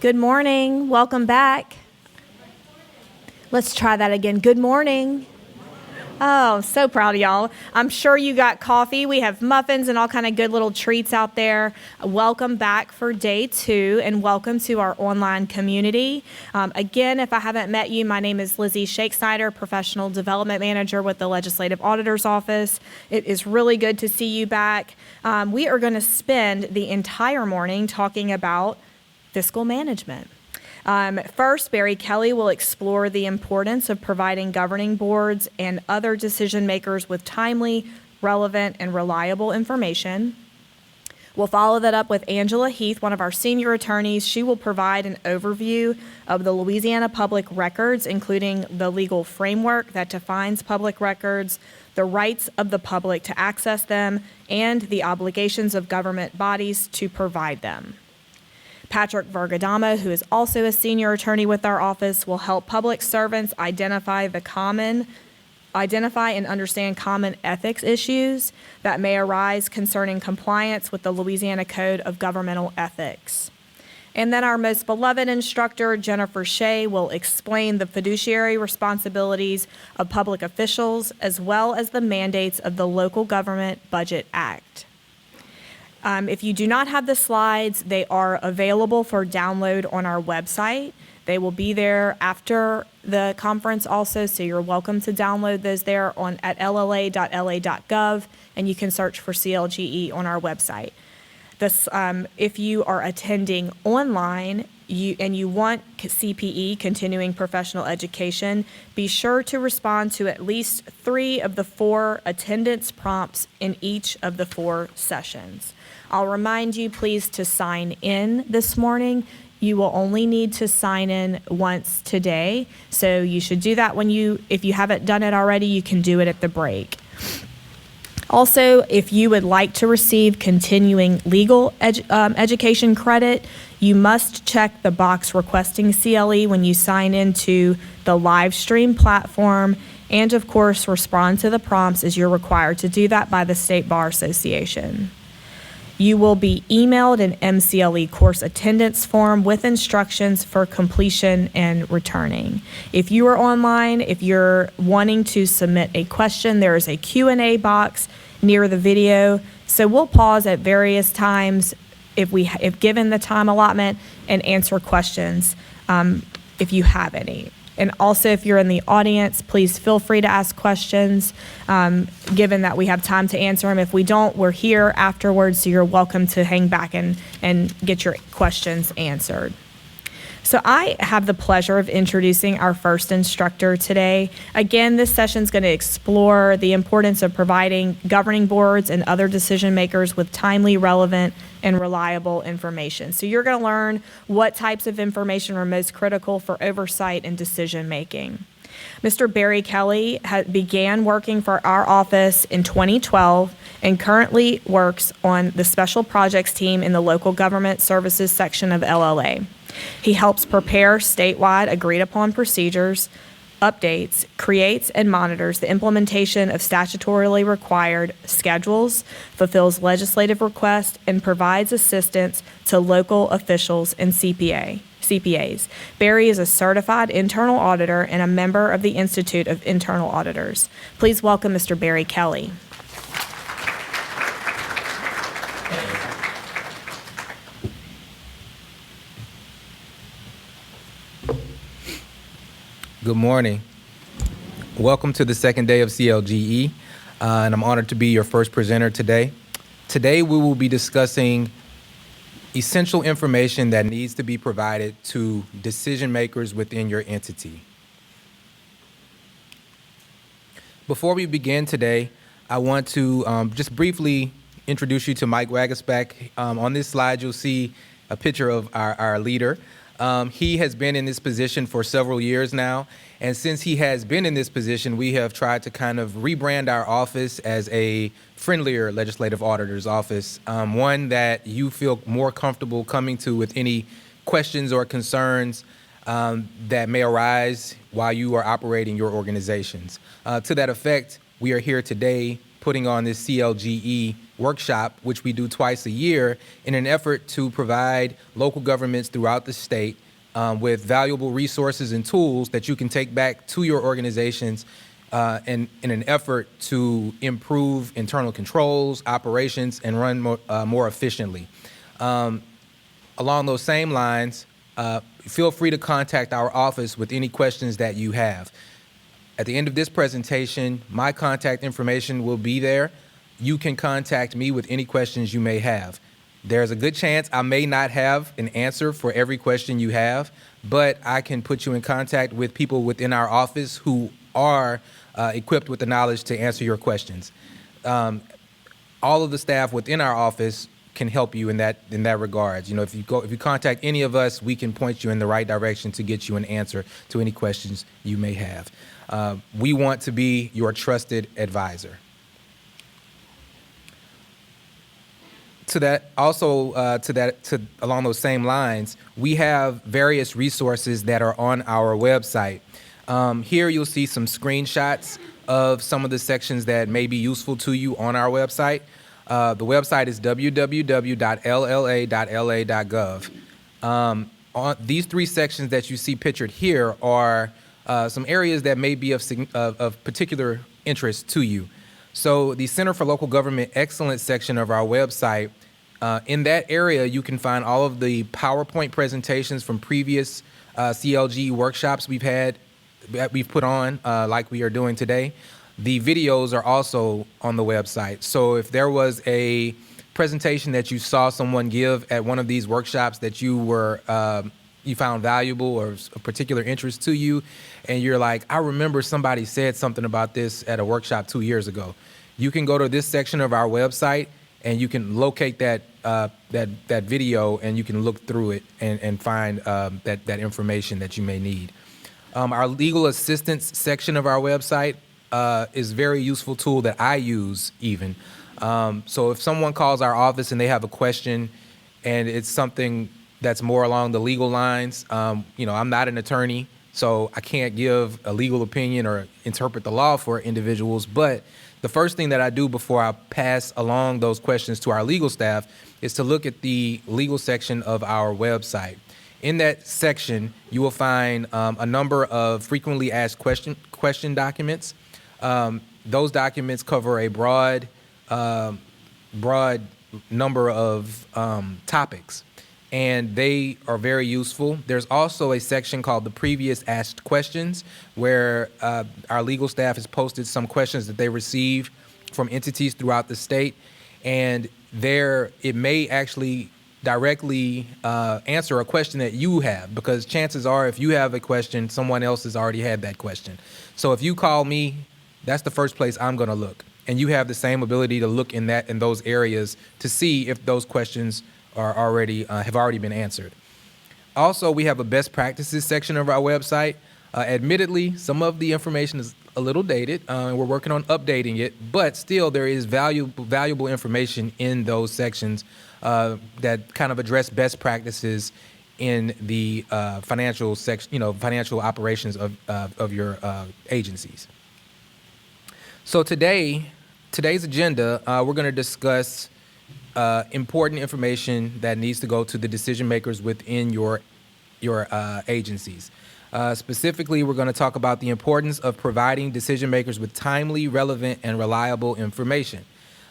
Good morning. Welcome back. Let's try that again. Good morning. Oh, so proud of y'all. I'm sure you got coffee. We have muffins and all kind of good little treats out there. Welcome back for day 2 and welcome to our online community. Again, if I haven't met you, my name is Lizzie Shakesnyder, Professional Development Manager with the Legislative Auditor's Office. It is really good to see you back. We are going to spend the entire morning talking about fiscal management. First, Barry Kelly will explore the importance of providing governing boards and other decision makers with timely, relevant, and reliable information. We'll follow that up with Angela Heath, one of our senior attorneys. She will provide an overview of the Louisiana public records, including the legal framework that defines public records, the rights of the public to access them, and the obligations of government bodies to provide them. Patrick Vergadama, who is also a senior attorney with our office, will help public servants identify and understand common ethics issues that may arise concerning compliance with the Louisiana Code of Governmental Ethics. And then our most beloved instructor, Jennifer Shea, will explain the fiduciary responsibilities of public officials as well as the mandates of the Local Government Budget Act. If you do not have the slides, they are available for download on our website. They will be there after the conference also, so you're welcome to download those there at lla.la.gov, and you can search for CLGE on our website. If you are attending online and you want CPE, continuing professional education, be sure to respond to at least 3 of the 4 attendance prompts in each of the 4 sessions. I'll remind you, please, to sign in this morning. You will only need to sign in once today, so you should do that if you haven't done it already, you can do it at the break. Also, if you would like to receive continuing legal education credit, you must check the box requesting CLE when you sign into the live stream platform, and of course, respond to the prompts as you're required to do that by the State Bar Association. You will be emailed an MCLE course attendance form with instructions for completion and returning. If you are online, if you're wanting to submit a question, there is a Q&A box near the video. So we'll pause at various times if given the time allotment and answer questions if you have any. And also, if you're in the audience, please feel free to ask questions, given that we have time to answer them. If we don't, we're here afterwards, so you're welcome to hang back and get your questions answered. So I have the pleasure of introducing our first instructor today. Again, this session is going to explore the importance of providing governing boards and other decision makers with timely, relevant, and reliable information. So you're going to learn what types of information are most critical for oversight and decision making. Mr. Barry Kelly began working for our office in 2012 and currently works on the special projects team in the local government services section of LLA. He helps prepare statewide agreed upon procedures, updates, creates and monitors the implementation of statutorily required schedules, fulfills legislative requests, and provides assistance to local officials and CPAs. Barry is a certified internal auditor and a member of the Institute of Internal Auditors. Please welcome Mr. Barry Kelly. Good morning. Welcome to the second day of CLGE, and I'm honored to be your first presenter today. Today we will be discussing essential information that needs to be provided to decision makers within your entity. Before we begin today, I want to just briefly introduce you to Mike Wagasback. On this slide, you'll see a picture of our leader. He has been in this position for several years now, and since he has been in this position, we have tried to kind of rebrand our office as a friendlier legislative auditor's office, one that you feel more comfortable coming to with any questions or concerns that may arise while you are operating your organizations. To that effect, we are here today putting on this CLGE workshop, which we do twice a year, in an effort to provide local governments throughout the state with valuable resources and tools that you can take back to your organizations in an effort to improve internal controls, operations, and run more efficiently. Along those same lines, feel free to contact our office with any questions that you have. At the end of this presentation, my contact information will be there. You can contact me with any questions you may have. There's a good chance I may not have an answer for every question you have, but I can put you in contact with people within our office who are equipped with the knowledge to answer your questions. All of the staff within our office can help you in that regard. If you contact any of us, we can point you in the right direction to get you an answer to any questions you may have. We want to be your trusted advisor. Along those same lines, we have various resources that are on our website. Here you'll see some screenshots of some of the sections that may be useful to you on our website. The website is www.lla.la.gov. On these three sections that you see pictured here are some areas that may be of particular interest to you. So the Center for Local Government Excellence section of our website, in that area, you can find all of the PowerPoint presentations from previous CLGE workshops we've put on, like we are doing today. The videos are also on the website. So if there was a presentation that you saw someone give at one of these workshops that you found valuable or of particular interest to you, and you're like, I remember somebody said something about this at a workshop 2 years ago, you can go to this section of our website and you can locate that video, and you can look through it and find that information that you may need. Our legal assistance section of our website is a very useful tool that I use even. So if someone calls our office and they have a question and it's something that's more along the legal lines, I'm not an attorney, so I can't give a legal opinion or interpret the law for individuals, but the first thing that I do before I pass along those questions to our legal staff is to look at the legal section of our website. In that section, you will find a number of frequently asked question documents. Those documents cover a broad number of topics, and they are very useful. There's also a section called the previous asked questions, where our legal staff has posted some questions that they receive from entities throughout the state, and there it may actually directly answer a question that you have, because chances are if you have a question, someone else has already had that question. So if you call me, that's the first place I'm going to look, and you have the same ability to look in those areas to see if those questions are have already been answered. Also, we have a best practices section of our website. Admittedly, some of the information is a little dated, and we're working on updating it, but still there is valuable information in those sections that kind of address best practices in the financial operations of your agencies. So today's agenda, we're going to discuss important information that needs to go to the decision makers within your agencies. Specifically, we're going to talk about the importance of providing decision makers with timely, relevant, and reliable information.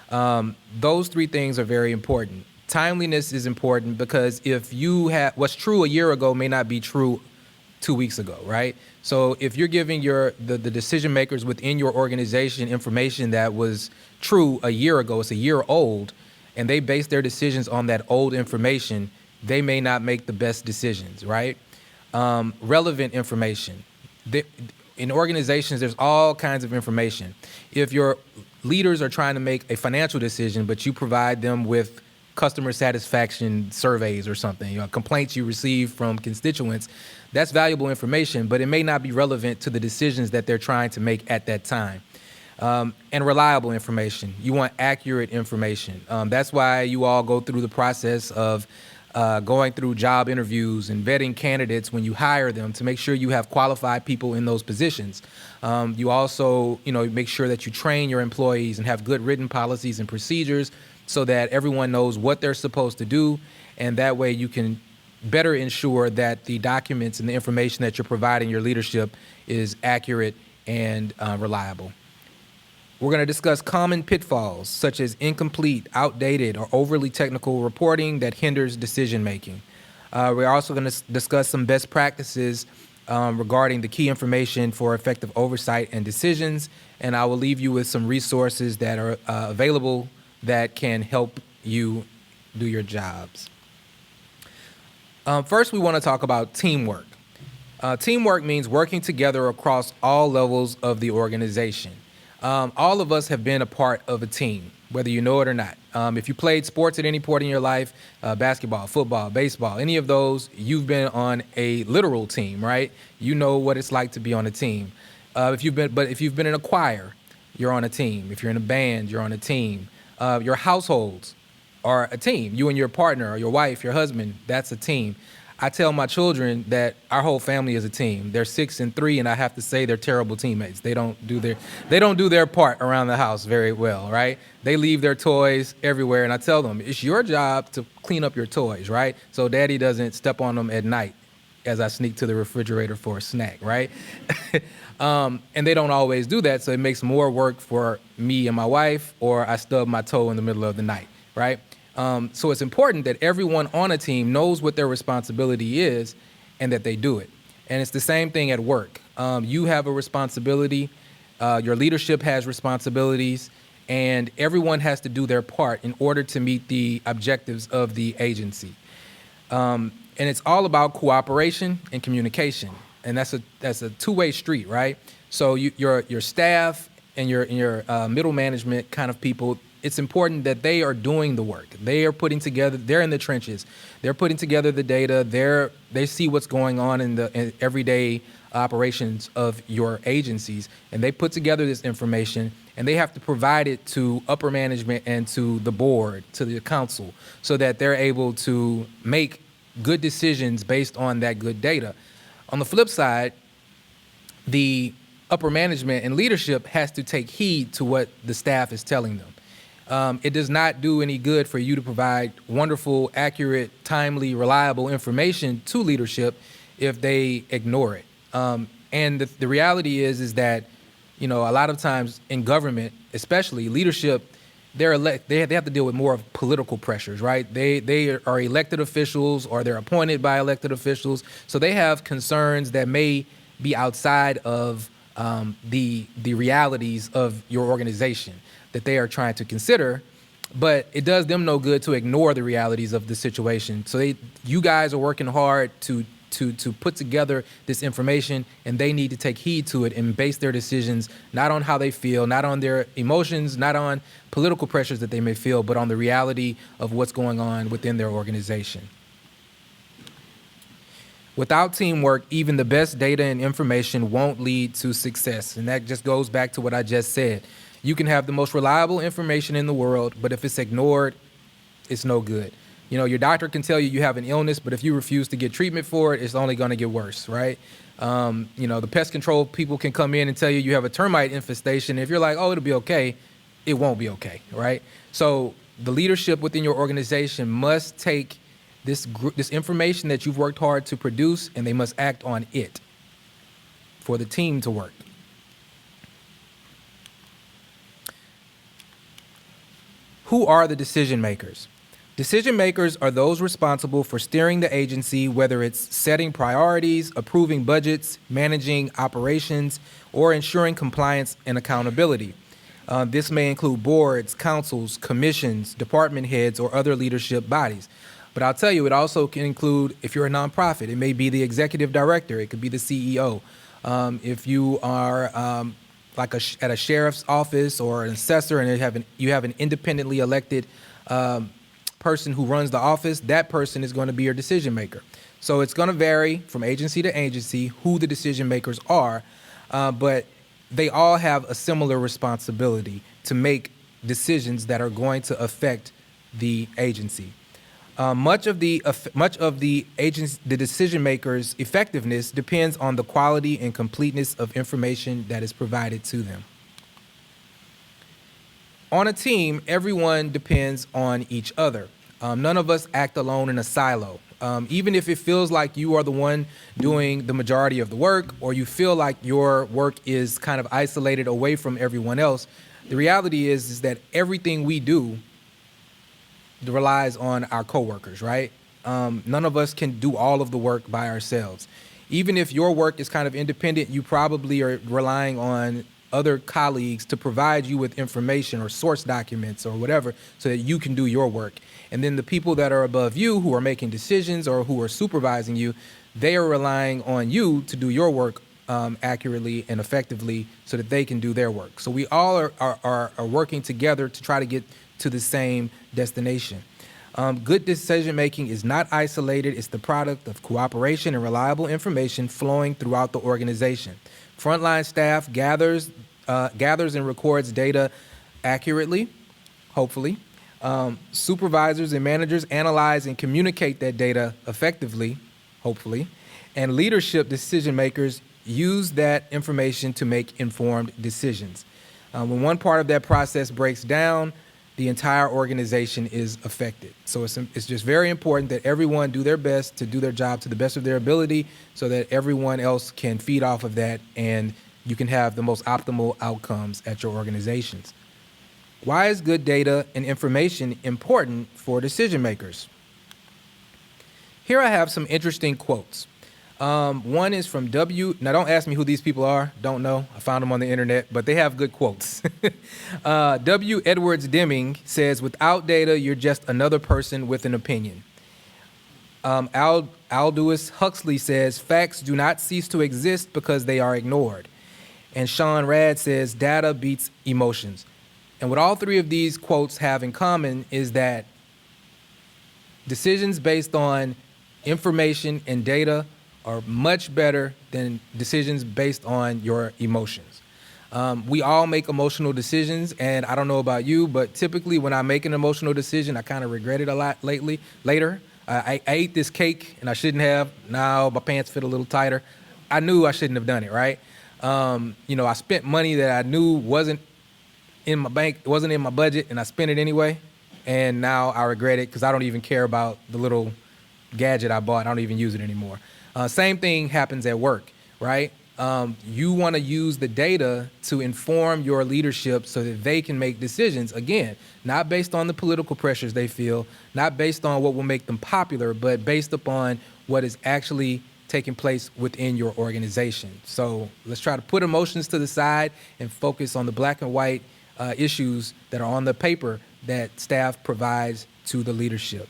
Those three things are very important. Timeliness is important because if you have what's true a year ago may not be true 2 weeks ago, right? So if you're giving the decision makers within your organization information that was true a year ago, it's a year old, and they base their decisions on that old information, they may not make the best decisions, right? Relevant information. In organizations, there's all kinds of information. If your leaders are trying to make a financial decision, but you provide them with customer satisfaction surveys or something, complaints you receive from constituents, that's valuable information, but it may not be relevant to the decisions that they're trying to make at that time. And reliable information. You want accurate information. That's why you all go through the process of going through job interviews and vetting candidates when you hire them to make sure you have qualified people in those positions. You also, make sure that you train your employees and have good written policies and procedures so that everyone knows what they're supposed to do, and that way you can better ensure that the documents and the information that you're providing your leadership is accurate and reliable. We're going to discuss common pitfalls such as incomplete, outdated, or overly technical reporting that hinders decision making. We're also going to discuss some best practices regarding the key information for effective oversight and decisions, and I will leave you with some resources that are available that can help you do your jobs. First, we want to talk about teamwork. Teamwork means working together across all levels of the organization. All of us have been a part of a team, whether you know it or not. If you played sports at any point in your life, basketball, football, baseball, any of those, you've been on a literal team, right? You know what it's like to be on a team. If you've been in a choir, you're on a team. If you're in a band, you're on a team. Your households are a team. You and your partner, or your wife, your husband, that's a team. I tell my children that our whole family is a team. They're 6 and 3, and I have to say they're terrible teammates. They don't do their part around the house very well, right? They leave their toys everywhere, and I tell them, it's your job to clean up your toys, right? So daddy doesn't step on them at night as I sneak to the refrigerator for a snack, right? And they don't always do that, so it makes more work for me and my wife, or I stub my toe in the middle of the night, right? So it's important that everyone on a team knows what their responsibility is and that they do it. And it's the same thing at work. You have a responsibility, your leadership has responsibilities, and everyone has to do their part in order to meet the objectives of the agency. And it's all about cooperation and communication. And that's a two-way street, right? So your staff and your middle management kind of people, it's important that they are doing the work. They are putting together, they're in the trenches. They're putting together the data. They see what's going on in everyday operations of your agencies. And they put together this information, and they have to provide it to upper management and to the board, to the council, so that they're able to make good decisions based on that good data. On the flip side, the upper management and leadership has to take heed to what the staff is telling them. It does not do any good for you to provide wonderful, accurate, timely, reliable information to leadership if they ignore it. And the reality is that, a lot of times in government, especially leadership, they have to deal with more of political pressures, right? They are elected officials, or they're appointed by elected officials, so they have concerns that may be outside of the realities of your organization that they are trying to consider, but it does them no good to ignore the realities of the situation. So you guys are working hard to put together this information, and they need to take heed to it and base their decisions not on how they feel, not on their emotions, not on political pressures that they may feel, but on the reality of what's going on within their organization. Without teamwork, even the best data and information won't lead to success. And that just goes back to what I just said. You can have the most reliable information in the world, but if it's ignored, it's no good. Your doctor can tell you have an illness, but if you refuse to get treatment for it, it's only going to get worse, right? The pest control people can come in and tell you have a termite infestation. If you're like, oh, it'll be okay, it won't be okay, right? So the leadership within your organization must take this information that you've worked hard to produce, and they must act on it for the team to work. Who are the decision makers? Decision makers are those responsible for steering the agency, whether it's setting priorities, approving budgets, managing operations, or ensuring compliance and accountability. This may include boards, councils, commissions, department heads, or other leadership bodies. But I'll tell you, it also can include, if you're a nonprofit, it may be the executive director, it could be the CEO. If you are at a sheriff's office or an assessor, and you have an independently elected person who runs the office, that person is going to be your decision maker. So it's going to vary from agency to agency who the decision makers are, but they all have a similar responsibility to make decisions that are going to affect the agency. Much of the decision makers' effectiveness depends on the quality and completeness of information that is provided to them. On a team, everyone depends on each other. None of us act alone in a silo. Even if it feels like you are the one doing the majority of the work, or you feel like your work is kind of isolated away from everyone else, the reality is that everything we do relies on our coworkers, right? None of us can do all of the work by ourselves. Even if your work is kind of independent, you probably are relying on other colleagues to provide you with information or source documents or whatever so that you can do your work. And then the people that are above you who are making decisions or who are supervising you, they are relying on you to do your work accurately and effectively so that they can do their work. So we all are working together to try to get to the same destination. Good decision-making is not isolated. It's the product of cooperation and reliable information flowing throughout the organization. Frontline staff gathers and records data accurately, hopefully. Supervisors and managers analyze and communicate that data effectively, hopefully. And leadership decision-makers use that information to make informed decisions. When one part of that process breaks down, the entire organization is affected. So it's just very important that everyone do their best to do their job to the best of their ability so that everyone else can feed off of that and you can have the most optimal outcomes at your organizations. Why is good data and information important for decision makers? Here I have some interesting quotes. One is from now don't ask me who these people are, don't know. I found them on the internet, but they have good quotes. W. Edwards Deming says, without data, you're just another person with an opinion. Aldous Huxley says, facts do not cease to exist because they are ignored. And Sean Rad says, data beats emotions. And what all three of these quotes have in common is that decisions based on information and data are much better than decisions based on your emotions. We all make emotional decisions, and I don't know about you, but typically when I make an emotional decision, I kind of regret it a lot later. I ate this cake, and I shouldn't have. Now my pants fit a little tighter. I knew I shouldn't have done it, right? I spent money that I knew wasn't in my bank, wasn't in my budget, and I spent it anyway, and now I regret it because I don't even care about the little gadget I bought. I don't even use it anymore. Same thing happens at work, right? You want to use the data to inform your leadership so that they can make decisions, again, not based on the political pressures they feel, not based on what will make them popular, but based upon what is actually taking place within your organization. So let's try to put emotions to the side and focus on the black and white issues that are on the paper that staff provides to the leadership.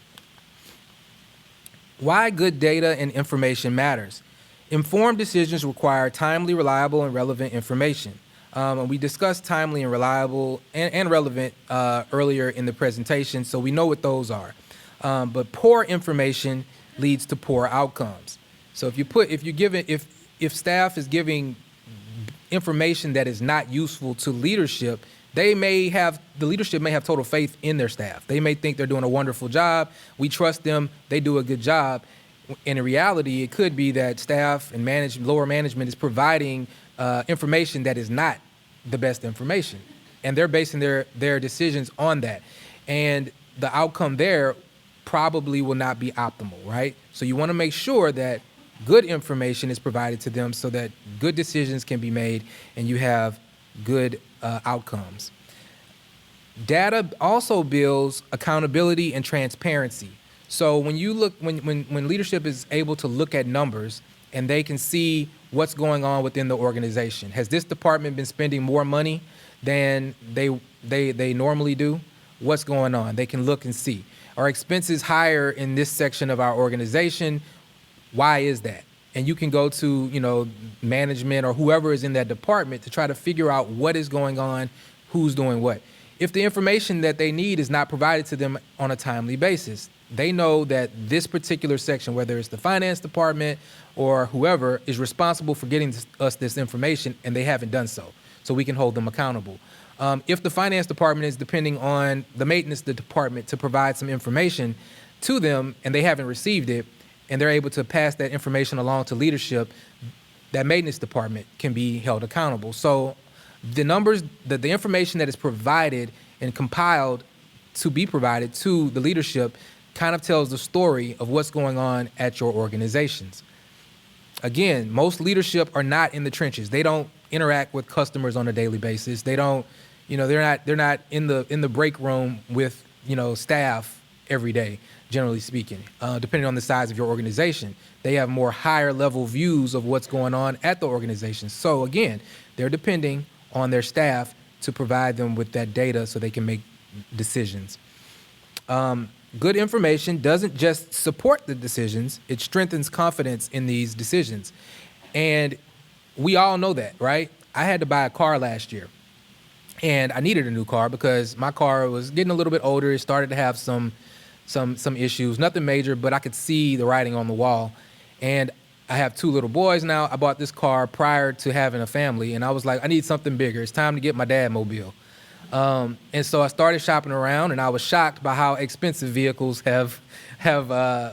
Why good data and information matters. Informed decisions require timely, reliable, and relevant information. And we discussed timely and reliable and relevant earlier in the presentation, so we know what those are. But poor information leads to poor outcomes. So if staff is giving information that is not useful to leadership, the leadership may have total faith in their staff. They may think they're doing a wonderful job. We trust them. They do a good job. In reality, it could be that staff and lower management is providing information that is not the best information. And they're basing their decisions on that. And the outcome there probably will not be optimal, right? So you want to make sure that good information is provided to them so that good decisions can be made and you have good outcomes. Data also builds accountability and transparency. So when leadership is able to look at numbers and they can see what's going on within the organization, has this department been spending more money than they normally do? What's going on? They can look and see. Are expenses higher in this section of our organization? Why is that? And you can go to, management or whoever is in that department to try to figure out what is going on, who's doing what. If the information that they need is not provided to them on a timely basis, they know that this particular section, whether it's the finance department or whoever, is responsible for getting us this information, and they haven't done so. So we can hold them accountable. If the finance department is depending on the maintenance department to provide some information to them and they haven't received it, and they're able to pass that information along to leadership, that maintenance department can be held accountable. So the numbers, the information that is provided and compiled to be provided to the leadership kind of tells the story of what's going on at your organizations. Again, most leadership are not in the trenches. They don't interact with customers on a daily basis. They don't, they're not in the break room with, staff every day, generally speaking, depending on the size of your organization. They have more higher level views of what's going on at the organization. So again, they're depending on their staff to provide them with that data so they can make decisions. Good information doesn't just support the decisions, it strengthens confidence in these decisions. And we all know that, right? I had to buy a car last year. And I needed a new car because my car was getting a little bit older. It started to have some issues, nothing major, but I could see the writing on the wall. And I have 2 little boys now. I bought this car prior to having a family, and I was like, I need something bigger. It's time to get my dad mobile. And so I started shopping around, and I was shocked by how expensive vehicles have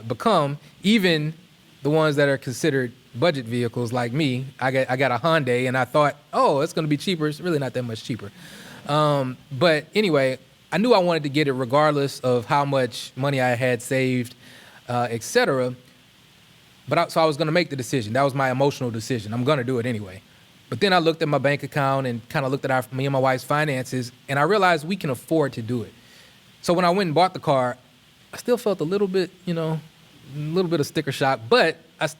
become, even the ones that are considered budget vehicles like me. I got a Hyundai, and I thought, oh, it's going to be cheaper. It's really not that much cheaper. But anyway, I knew I wanted to get it regardless of how much money I had saved, et cetera. So I was going to make the decision. That was my emotional decision. I'm going to do it anyway. But then I looked at my bank account and kind of looked at me and my wife's finances, and I realized we can afford to do it. So when I went and bought the car, I still felt a little bit, a little bit of sticker shock, but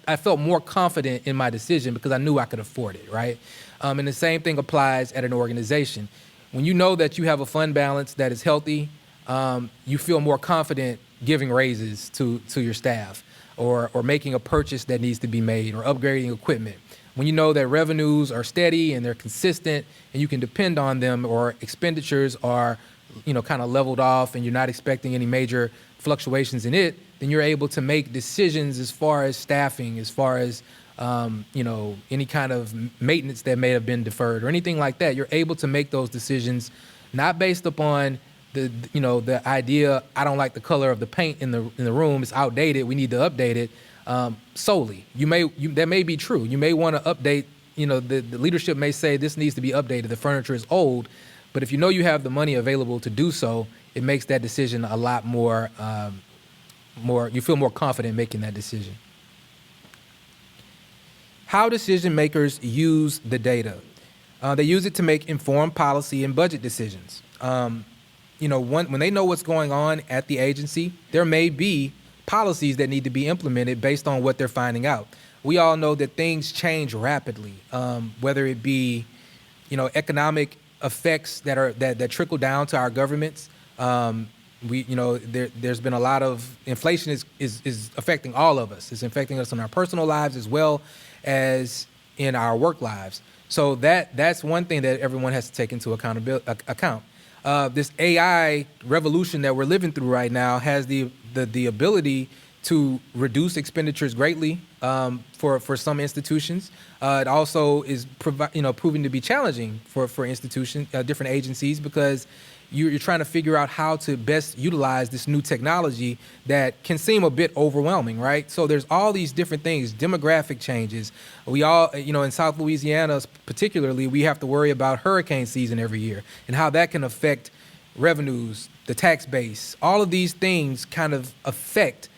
I felt more confident in my decision because I knew I could afford it, right? And the same thing applies at an organization. When you know that you have a fund balance that is healthy, you feel more confident giving raises to your staff or making a purchase that needs to be made or upgrading equipment. When you know that revenues are steady and they're consistent and you can depend on them, or expenditures are, kind of leveled off and you're not expecting any major fluctuations in it, then you're able to make decisions as far as staffing, as far as, any kind of maintenance that may have been deferred or anything like that. You're able to make those decisions not based upon the idea, I don't like the color of the paint in the room, it's outdated, we need to update it. Solely. That may be true. You may want to update, the leadership may say this needs to be updated, the furniture is old, but if you know you have the money available to do so, it makes that decision a lot more, you feel more confident making that decision. How decision makers use the data. They use it to make informed policy and budget decisions. When they know what's going on at the agency, there may be policies that need to be implemented based on what they're finding out. We all know that things change rapidly, whether it be, economic effects that trickle down to our governments. There's been a lot of inflation is affecting all of us. It's affecting us in our personal lives as well as in our work lives. So that's one thing that everyone has to take into account. This AI revolution that we're living through right now has the ability to reduce expenditures greatly for some institutions. It also is proven to be challenging for institutions, different agencies, because you're trying to figure out how to best utilize this new technology that can seem a bit overwhelming, right? So there's all these different things, demographic changes. We all, in South Louisiana particularly, we have to worry about hurricane season every year and how that can affect revenues, the tax base. All of these things kind of affect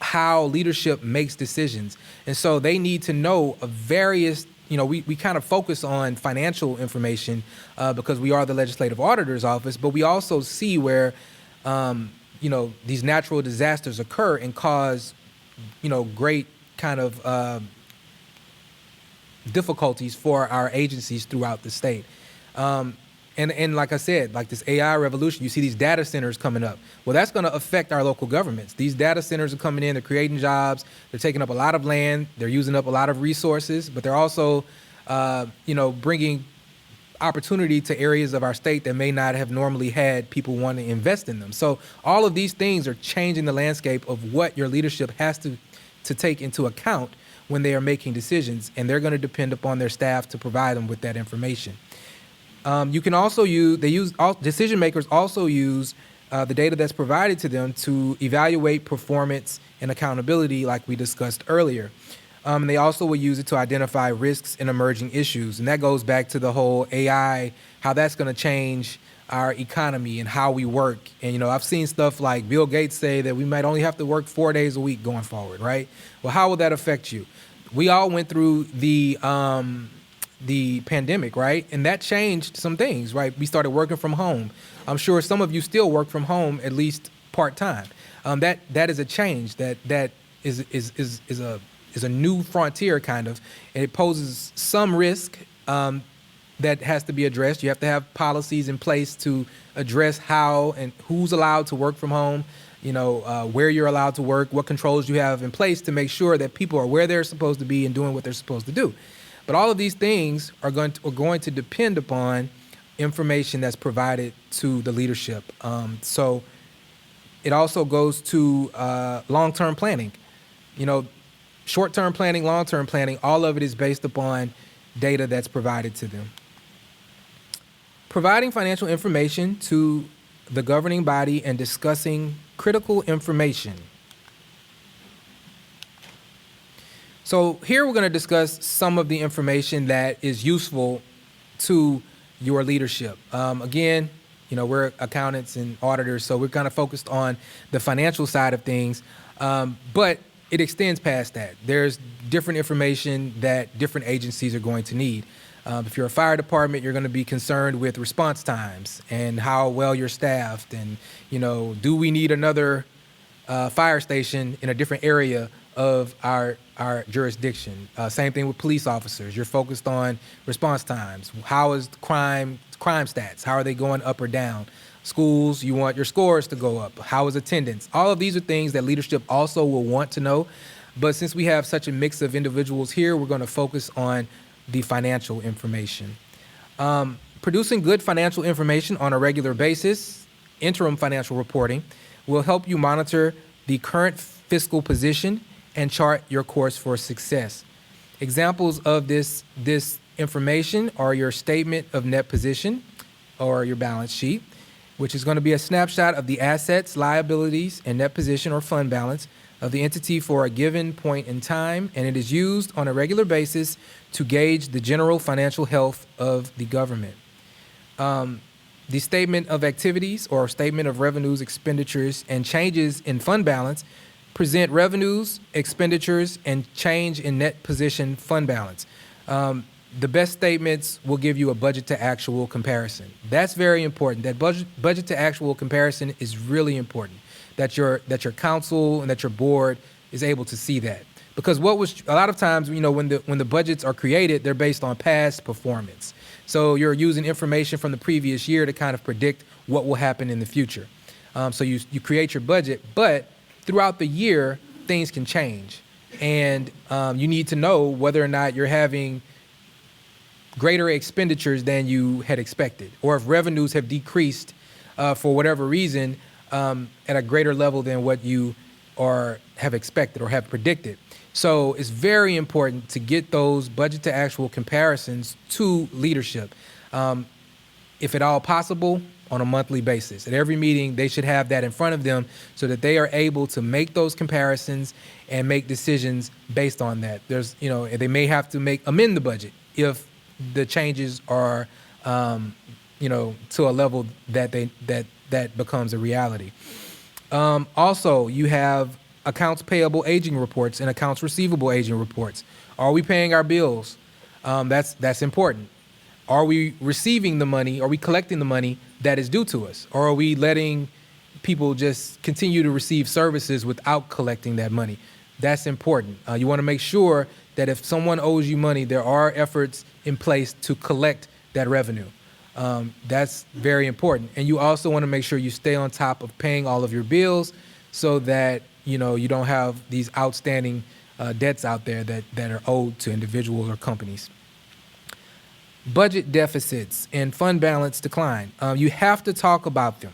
how leadership makes decisions. And so they need to know of various, we kind of focus on financial information because we are the legislative auditor's office, but we also see where, these natural disasters occur and cause, great kind of difficulties for our agencies throughout the state. And like I said, like this AI revolution, you see these data centers coming up. Well, that's going to affect our local governments. These data centers are coming in, they're creating jobs, they're taking up a lot of land, they're using up a lot of resources, but they're also, bringing opportunity to areas of our state that may not have normally had people want to invest in them. So all of these things are changing the landscape of what your leadership has to take into account when they are making decisions, and they're going to depend upon their staff to provide them with that information. You can also decision makers also use the data that's provided to them to evaluate performance and accountability, like we discussed earlier. And they also will use it to identify risks and emerging issues. And that goes back to the whole AI, how that's going to change our economy and how we work. And, I've seen stuff like Bill Gates say that we might only have to work 4 days a week going forward, right? Well, how will that affect you? We all went through the pandemic, right? And that changed some things, right? We started working from home. I'm sure some of you still work from home, at least part-time. That is a change that is a new frontier kind of, and it poses some risk that has to be addressed. You have to have policies in place to address how and who's allowed to work from home, where you're allowed to work, what controls you have in place to make sure that people are where they're supposed to be and doing what they're supposed to do. But all of these things are going to depend upon information that's provided to the leadership. So it also goes to long-term planning. Short-term planning, long-term planning, all of it is based upon data that's provided to them. Providing financial information to the governing body and discussing critical information. So here we're going to discuss some of the information that is useful to your leadership. Again, we're accountants and auditors, so we're kind of focused on the financial side of things, but it extends past that. There's different information that different agencies are going to need. If you're a fire department, you're going to be concerned with response times and how well you're staffed, and do we need another fire station in a different area of our jurisdiction? Same thing with police officers. You're focused on response times. How is crime stats? How are they going up or down? Schools, you want your scores to go up. How is attendance? All of these are things that leadership also will want to know. But since we have such a mix of individuals here, we're going to focus on the financial information. Producing good financial information on a regular basis, interim financial reporting, will help you monitor the current fiscal position and chart your course for success. Examples of this information are your statement of net position or your balance sheet, which is going to be a snapshot of the assets, liabilities, and net position or fund balance of the entity for a given point in time, and it is used on a regular basis to gauge the general financial health of the government. The statement of activities or statement of revenues, expenditures, and changes in fund balance present revenues, expenditures, and change in net position fund balance. The best statements will give you a budget to actual comparison. That's very important. That budget to actual comparison is really important. That your council and that your board is able to see that. Because a lot of times, when the budgets are created, they're based on past performance. So you're using information from the previous year to kind of predict what will happen in the future. So you create your budget, but throughout the year, things can change. And you need to know whether or not you're having greater expenditures than you had expected, or if revenues have decreased for whatever reason at a greater level than what you have expected or have predicted. So it's very important to get those budget to actual comparisons to leadership, if at all possible, on a monthly basis. At every meeting, they should have that in front of them so that they are able to make those comparisons and make decisions based on that. They may have to amend the budget if the changes are, to a level that becomes a reality. Also, you have accounts payable aging reports and accounts receivable aging reports. Are we paying our bills? That's important. Are we receiving the money? Are we collecting the money that is due to us? Or are we letting people just continue to receive services without collecting that money? That's important. You want to make sure that if someone owes you money, there are efforts in place to collect that revenue. That's very important. And you also want to make sure you stay on top of paying all of your bills so that you don't have these outstanding debts out there that are owed to individuals or companies. Budget deficits and fund balance decline. You have to talk about them,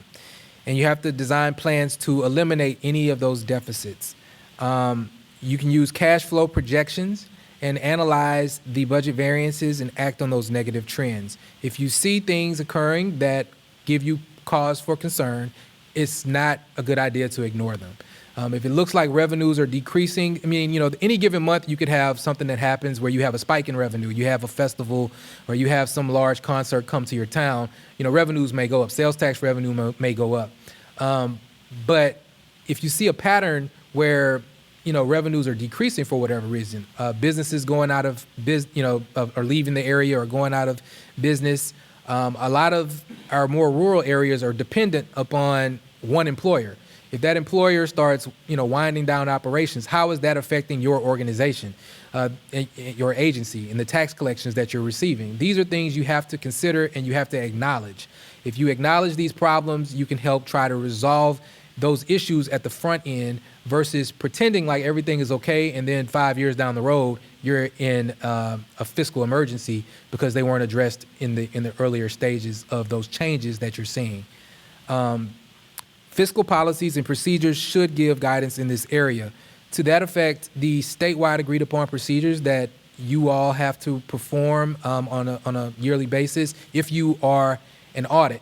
and you have to design plans to eliminate any of those deficits. You can use cash flow projections and analyze the budget variances and act on those negative trends. If you see things occurring that give you cause for concern, it's not a good idea to ignore them. If it looks like revenues are decreasing, I mean, any given month you could have something that happens where you have a spike in revenue. You have a festival or you have some large concert come to your town. Revenues may go up. Sales tax revenue may go up. But if you see a pattern where revenues are decreasing for whatever reason, businesses going out of or leaving the area or going out of business. A lot of our more rural areas are dependent upon one employer. If that employer starts, winding down operations, how is that affecting your organization, your agency, and the tax collections that you're receiving? These are things you have to consider and you have to acknowledge. If you acknowledge these problems, you can help try to resolve those issues at the front end versus pretending like everything is okay and then 5 years down the road you're in a fiscal emergency because they weren't addressed in the earlier stages of those changes that you're seeing. Fiscal policies and procedures should give guidance in this area. To that effect, the statewide agreed upon procedures that you all have to perform on a yearly basis, if you are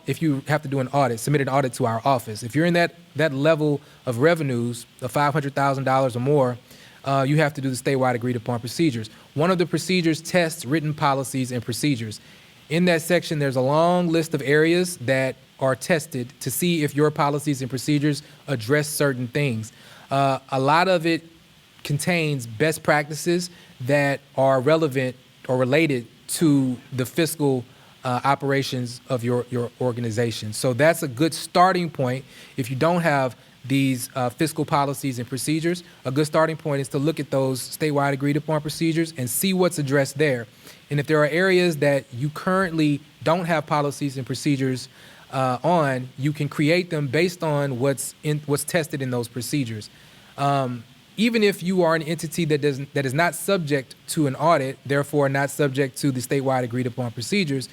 if you have to do an audit, submit an audit to our office. If you're in that level of revenues of $500,000 or more, you have to do the statewide agreed upon procedures. One of the procedures tests written policies and procedures. In that section, there's a long list of areas that are tested to see if your policies and procedures address certain things. A lot of it contains best practices that are relevant or related to the fiscal operations of your organization. So that's a good starting point. If you don't have these fiscal policies and procedures, a good starting point is to look at those statewide agreed upon procedures and see what's addressed there. And if there are areas that you currently don't have policies and procedures on, you can create them based on what's tested in those procedures. Even if you are an entity that is not subject to an audit, therefore not subject to the statewide agreed upon procedures,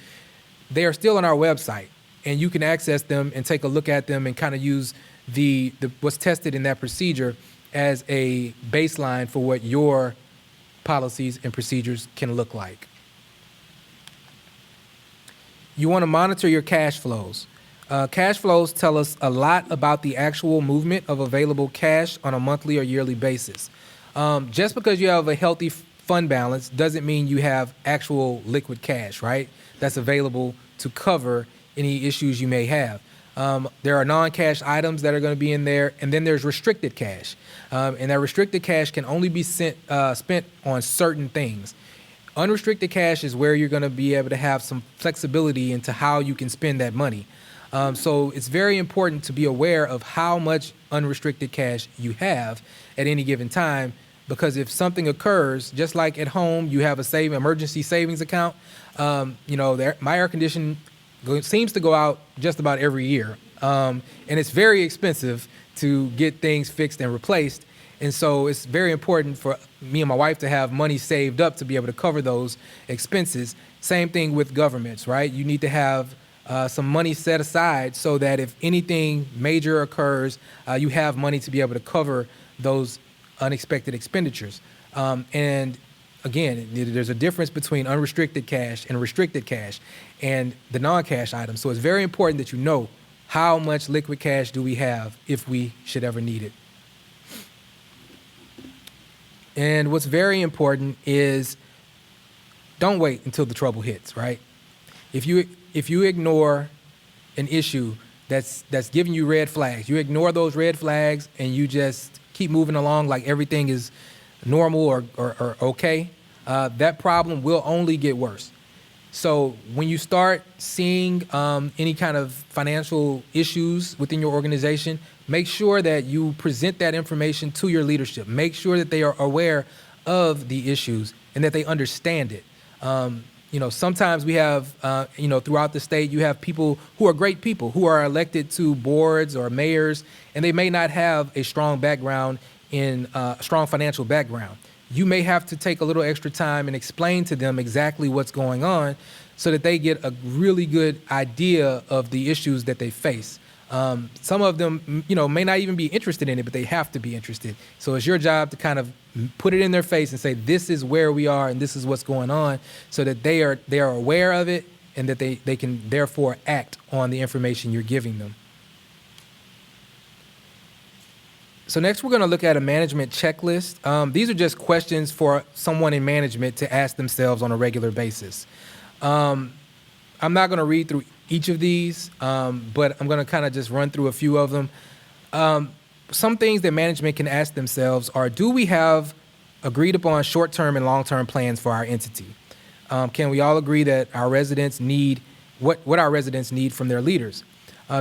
they are still on our website, and you can access them and take a look at them and kind of use the what's tested in that procedure as a baseline for what your policies and procedures can look like. You want to monitor your cash flows. Cash flows tell us a lot about the actual movement of available cash on a monthly or yearly basis. Just because you have a healthy fund balance doesn't mean you have actual liquid cash, right? That's available to cover any issues you may have. There are non-cash items that are going to be in there, and then there's restricted cash. And that restricted cash can only be spent on certain things. Unrestricted cash is where you're going to be able to have some flexibility into how you can spend that money. So it's very important to be aware of how much unrestricted cash you have at any given time, because if something occurs, just like at home, you have a emergency savings account. My air conditioning seems to go out just about every year, and it's very expensive to get things fixed and replaced. And so it's very important for me and my wife to have money saved up to be able to cover those expenses. Same thing with governments, right? You need to have some money set aside so that if anything major occurs, you have money to be able to cover those unexpected expenditures. And again, there's a difference between unrestricted cash and restricted cash and the non-cash items. So it's very important that you know how much liquid cash do we have if we should ever need it. And what's very important is don't wait until the trouble hits, right? If you ignore an issue that's giving you red flags, you ignore those red flags and you just keep moving along like everything is normal or okay, that problem will only get worse. So when you start seeing any kind of financial issues within your organization, make sure that you present that information to your leadership. Make sure that they are aware of the issues and that they understand it. Sometimes we have, throughout the state, you have people who are great people who are elected to boards or mayors, and they may not have a strong background in a strong financial background. You may have to take a little extra time and explain to them exactly what's going on so that they get a really good idea of the issues that they face. Some of them, may not even be interested in it, but they have to be interested. So it's your job to kind of put it in their face and say, this is where we are and this is what's going on, so that they are aware of it and that they can therefore act on the information you're giving them. So next we're going to look at a management checklist. These are just questions for someone in management to ask themselves on a regular basis. I'm not going to read through each of these, but I'm going to kind of just run through a few of them. Some things that management can ask themselves are, do we have agreed upon short-term and long-term plans for our entity? Can we all agree that our residents need what our residents need from their leaders?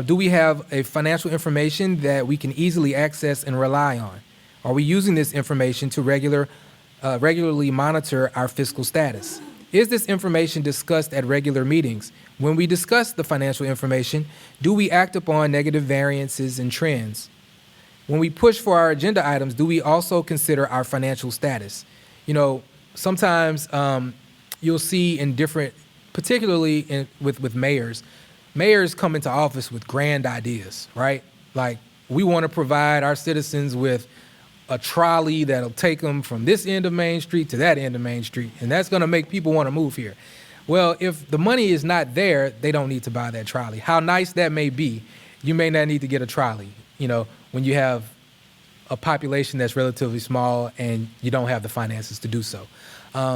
Do we have a financial information that we can easily access and rely on? Are we using this information to regularly monitor our fiscal status? Is this information discussed at regular meetings? When we discuss the financial information, do we act upon negative variances and trends? When we push for our agenda items, do we also consider our financial status? You know, sometimes you'll see in different, particularly with mayors, mayors come into office with grand ideas, right? Like, we want to provide our citizens with a trolley that'll take them from this end of Main Street to that end of Main Street, and that's going to make people want to move here. Well, if the money is not there, they don't need to buy that trolley. How nice that may be, you may not need to get a trolley, you know, when you have a population that's relatively small and you don't have the finances to do so.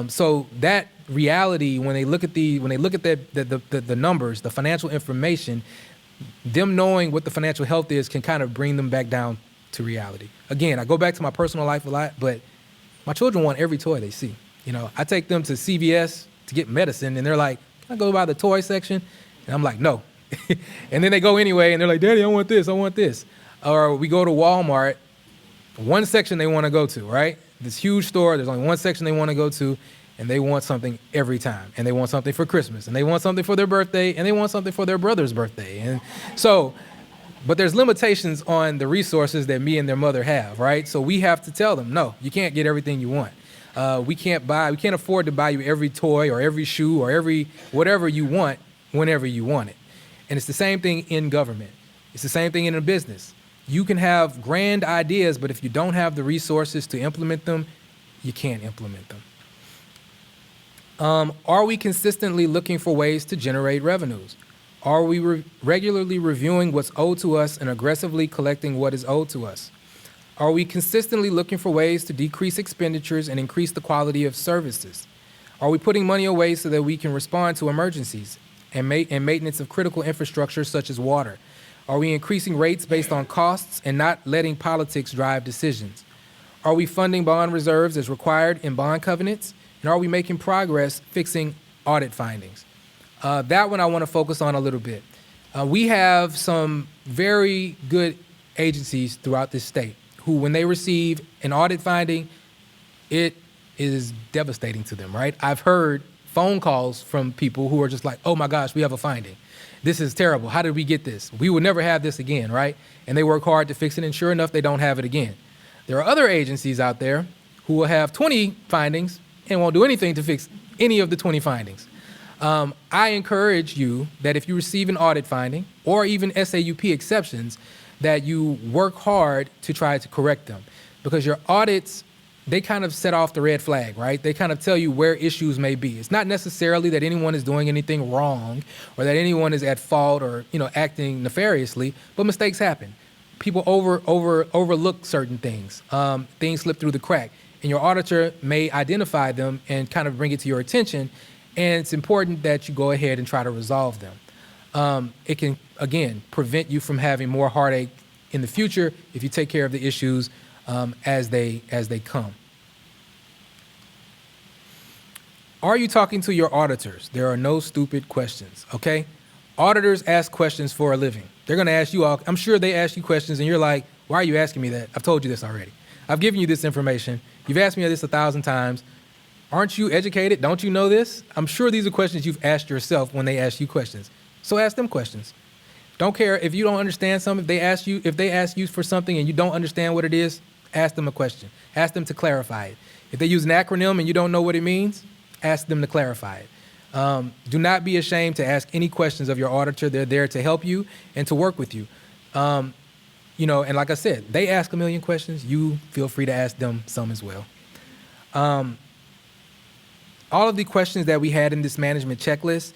So that reality, when they look at the numbers, the financial information, them knowing what the financial health is can kind of bring them back down to reality. Again, I go back to my personal life a lot, but my children want every toy they see. You know, I take them to CVS to get medicine, and they're like, "Can I go by the toy section?" And I'm like, "No." And then they go anyway, and they're like, "Daddy, I want this, I want this." Or we go to Walmart, one section they want to go to, right? This huge store, there's only one section they want to go to, and they want something every time. And they want something for Christmas, and they want something for their birthday, and they want something for their brother's birthday. And so, but there's limitations on the resources that me and their mother have, right? So we have to tell them, no, you can't get everything you want. We can't afford to buy you every toy or every shoe or every whatever you want whenever you want it. And it's the same thing in government. It's the same thing in a business. You can have grand ideas, but if you don't have the resources to implement them, you can't implement them. Are we consistently looking for ways to generate revenues? Are we regularly reviewing what's owed to us and aggressively collecting what is owed to us? Are we consistently looking for ways to decrease expenditures and increase the quality of services? Are we putting money away so that we can respond to emergencies and maintenance of critical infrastructure such as water? Are we increasing rates based on costs and not letting politics drive decisions? Are we funding bond reserves as required in bond covenants? And are we making progress fixing audit findings? That one I want to focus on a little bit. We have some very good agencies throughout this state who, when they receive an audit finding, it is devastating to them, right? I've heard phone calls from people who are just like, "Oh my gosh, we have a finding. This is terrible. How did we get this? We will never have this again," right? And they work hard to fix it, and sure enough, they don't have it again. There are other agencies out there who will have 20 findings and won't do anything to fix any of the 20 findings. I encourage you that if you receive an audit finding or even SAUP exceptions, that you work hard to try to correct them, because your audits, they kind of set off the red flag, right? They kind of tell you where issues may be. It's not necessarily that anyone is doing anything wrong or that anyone is at fault or, you know, acting nefariously, but mistakes happen. People overlook certain things. Things slip through the crack, and your auditor may identify them and kind of bring it to your attention, and it's important that you go ahead and try to resolve them. It can, again, prevent you from having more heartache in the future if you take care of the issues as they come. Are you talking to your auditors? There are no stupid questions, okay? Auditors ask questions for a living. They're going to ask you all, I'm sure they ask you questions and you're like, "Why are you asking me that? I've told you this already. I've given you this information. You've asked me this 1,000 times. Aren't you educated? Don't you know this?" I'm sure these are questions you've asked yourself when they ask you questions. So ask them questions. Don't care if you don't understand something. If they ask you for something and you don't understand what it is, ask them a question. Ask them to clarify it. If they use an acronym and you don't know what it means, ask them to clarify it. Do not be ashamed to ask any questions of your auditor. They're there to help you and to work with you. You know, and like I said, they ask a million questions. You feel free to ask them some as well. All of the questions that we had in this management checklist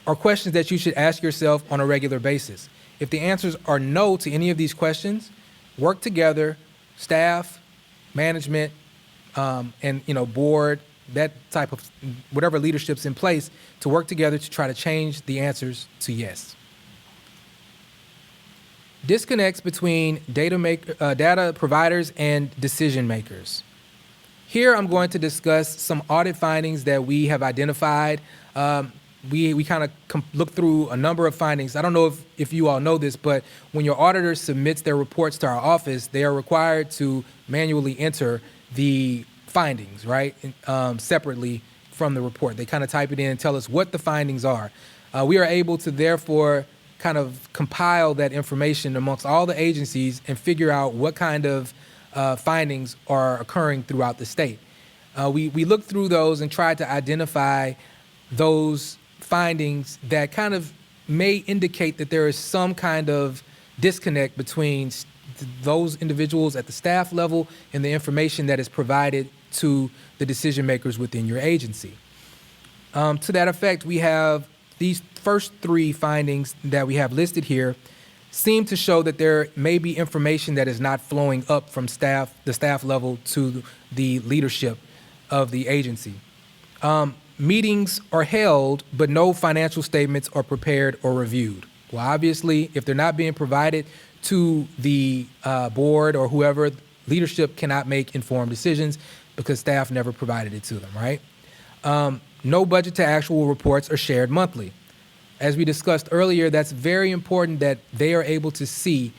are questions that you should ask yourself on a regular basis. If the answers are no to any of these questions, work together, staff, management, and board, that type of whatever leadership's in place to work together to try to change the answers to yes. Disconnects between data providers and decision makers. Here I'm going to discuss some audit findings that we have identified. We kind of look through a number of findings. I don't know if you all know this, but when your auditor submits their reports to our office, they are required to manually enter the findings, right, separately from the report. They kind of type it in and tell us what the findings are. We are able to therefore kind of compile that information amongst all the agencies and figure out what kind of findings are occurring throughout the state. We looked through those and tried to identify those findings that kind of may indicate that there is some kind of disconnect between those individuals at the staff level and the information that is provided to the decision makers within your agency. To that effect, we have these first three findings that we have listed here seem to show that there may be information that is not flowing up from the staff level to the leadership of the agency. Meetings are held, but no financial statements are prepared or reviewed. Well, obviously, if they're not being provided to the board or whoever, leadership cannot make informed decisions because staff never provided it to them, right? No budget to actual reports are shared monthly. As we discussed earlier, that's very important that they are able to see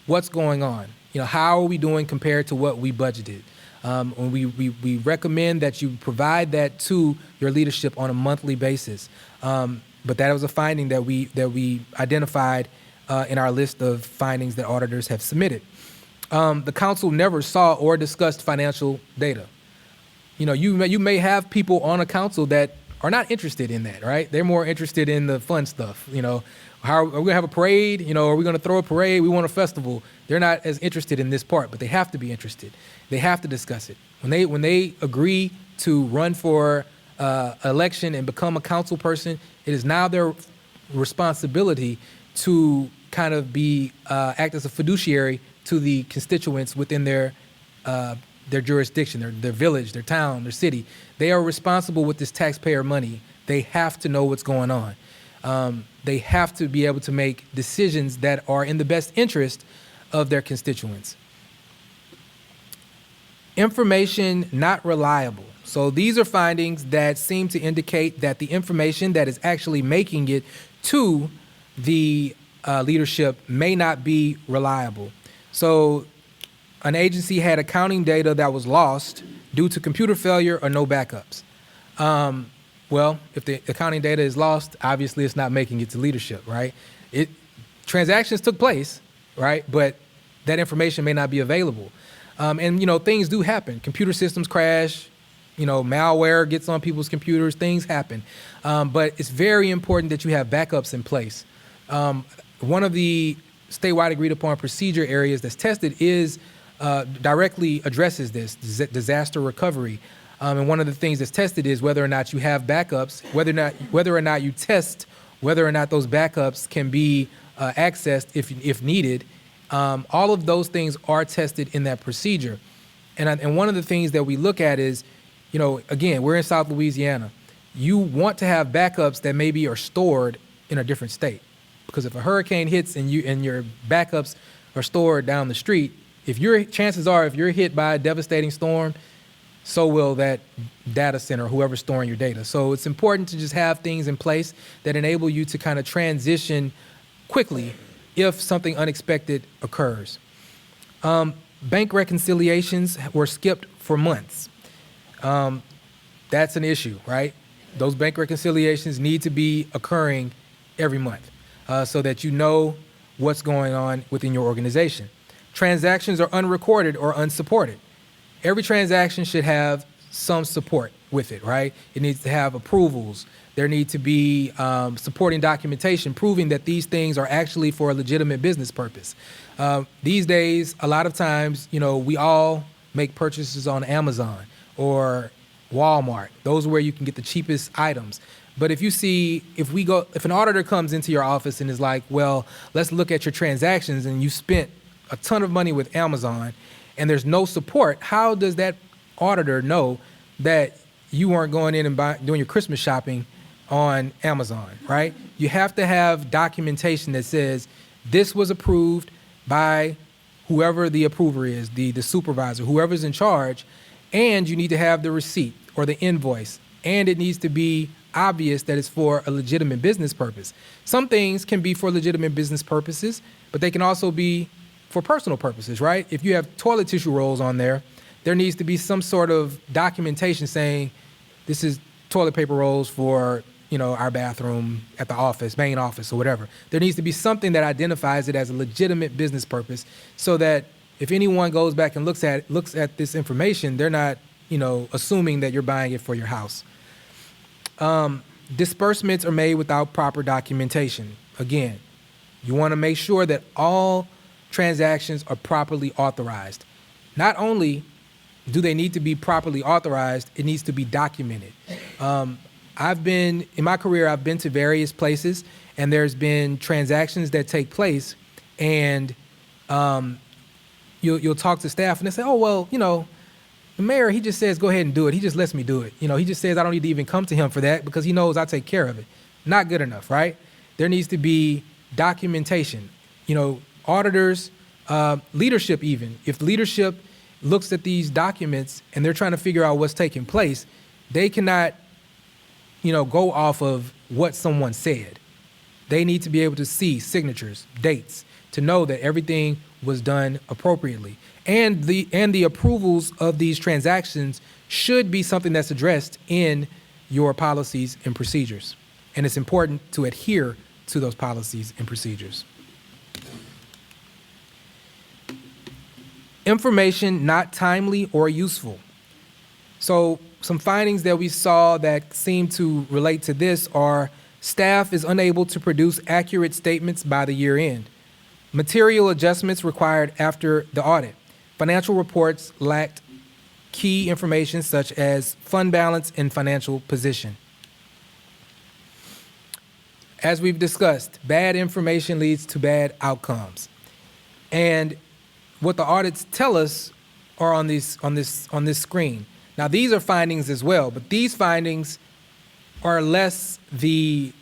what's going on. How are we doing compared to what we budgeted? We recommend that you provide that to your leadership on a monthly basis. But that was a finding that we identified in our list of findings that auditors have submitted. The council never saw or discussed financial data. You may have people on a council that are not interested in that, right? They're more interested in the fun stuff. How are we going to have a parade? Are we going to throw a parade? We want a festival. They're not as interested in this part, but they have to be interested. They have to discuss it. When they agree to run for election and become a council person, it is now their responsibility to kind of act as a fiduciary to the constituents within their jurisdiction, their village, their town, their city. They are responsible with this taxpayer money. They have to know what's going on. They have to be able to make decisions that are in the best interest of their constituents. Information not reliable. So these are findings that seem to indicate that the information that is actually making it to the leadership may not be reliable. So an agency had accounting data that was lost due to computer failure or no backups. Well, if the accounting data is lost, obviously it's not making it to leadership, right? Transactions took place, right? But that information may not be available. And things do happen. Computer systems crash, malware gets on people's computers, things happen. But it's very important that you have backups in place. One of the statewide agreed upon procedure areas that's tested is directly addresses this disaster recovery. And one of the things that's tested is whether or not you have backups, whether or not you test whether or not those backups can be accessed if needed. All of those things are tested in that procedure. And one of the things that we look at is, again, we're in South Louisiana. You want to have backups that maybe are stored in a different state. Because if a hurricane hits and your backups are stored down the street, chances are if you're hit by a devastating storm, so will that data center, whoever's storing your data. So it's important to just have things in place that enable you to kind of transition quickly if something unexpected occurs. Bank reconciliations were skipped for months. That's an issue, right? Those bank reconciliations need to be occurring every month so that you know what's going on within your organization. Transactions are unrecorded or unsupported. Every transaction should have some support with it, right? It needs to have approvals. There need to be supporting documentation proving that these things are actually for a legitimate business purpose. These days, a lot of times, we all make purchases on Amazon or Walmart. Those are where you can get the cheapest items. But if an auditor comes into your office and is like, well, let's look at your transactions and you spent a ton of money with Amazon and there's no support, how does that auditor know that you weren't going in and doing your Christmas shopping on Amazon, right? You have to have documentation that says this was approved by whoever the approver is, the supervisor, whoever's in charge, and you need to have the receipt or the invoice, and it needs to be obvious that it's for a legitimate business purpose. Some things can be for legitimate business purposes, but they can also be for personal purposes, right? If you have toilet tissue rolls on there, there needs to be some sort of documentation saying this is toilet paper rolls for, our bathroom at the office, main office or whatever. There needs to be something that identifies it as a legitimate business purpose so that if anyone goes back and looks at this information, they're not, assuming that you're buying it for your house. Disbursements are made without proper documentation. Again, you want to make sure that all transactions are properly authorized. Not only do they need to be properly authorized, it needs to be documented. In my career, I've been to various places, and there's been transactions that take place, and you'll talk to staff, and they say, oh, well, the mayor, he just says, go ahead and do it. He just lets me do it. He just says I don't need to even come to him for that because he knows I take care of it. Not good enough, right? There needs to be documentation. Auditors, leadership even. If leadership looks at these documents and they're trying to figure out what's taking place, they cannot, go off of what someone said. They need to be able to see signatures, dates, to know that everything was done appropriately. And the approvals of these transactions should be something that's addressed in your policies and procedures. And it's important to adhere to those policies and procedures. Information not timely or useful. So some findings that we saw that seem to relate to this are staff is unable to produce accurate statements by the year end. Material adjustments required after the audit. Financial reports lacked key information such as fund balance and financial position. As we've discussed, bad information leads to bad outcomes. And what the audits tell us are on this screen. Now, these are findings as well, but these findings are less the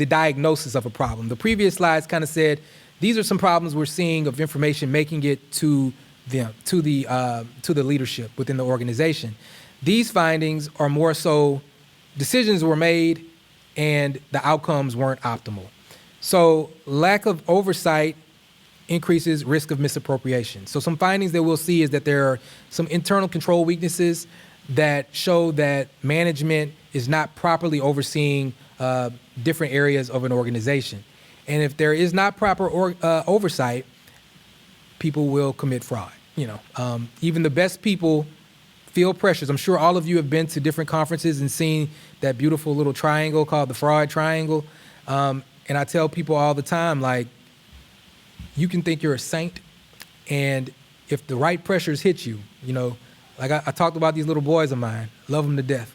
diagnosis of a problem. The previous slides kind of said these are some problems we're seeing of information making it to them, to the leadership within the organization. These findings are more so decisions were made and the outcomes weren't optimal. So lack of oversight increases risk of misappropriation. So some findings that we'll see is that there are some internal control weaknesses that show that management is not properly overseeing different areas of an organization. And if there is not proper oversight, people will commit fraud. Even the best people feel pressures. I'm sure all of you have been to different conferences and seen that beautiful little triangle called the fraud triangle. And I tell people all the time, like, you can think you're a saint, and if the right pressures hit you, like I talked about these little boys of mine, love them to death.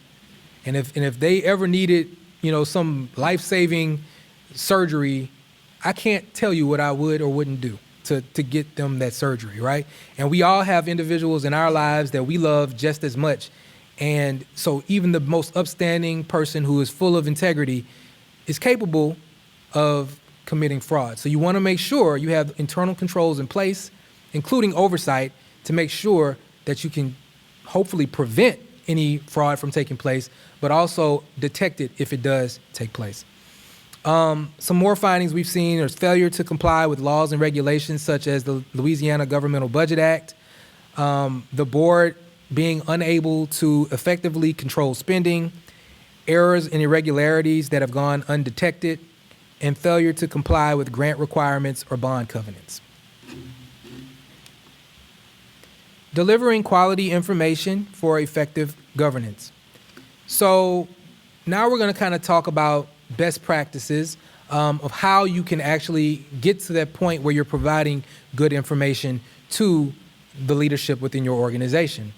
And if they ever needed, some life-saving surgery, I can't tell you what I would or wouldn't do to get them that surgery, right? And we all have individuals in our lives that we love just as much. And so even the most upstanding person who is full of integrity is capable of committing fraud. So you want to make sure you have internal controls in place, including oversight, to make sure that you can hopefully prevent any fraud from taking place, but also detect it if it does take place. Some more findings we've seen is failure to comply with laws and regulations such as the Louisiana Governmental Budget Act, the board being unable to effectively control spending, errors and irregularities that have gone undetected, and failure to comply with grant requirements or bond covenants. Delivering quality information for effective governance. So now we're going to kind of talk about best practices of how you can actually get to that point where you're providing good information to the leadership within your organization.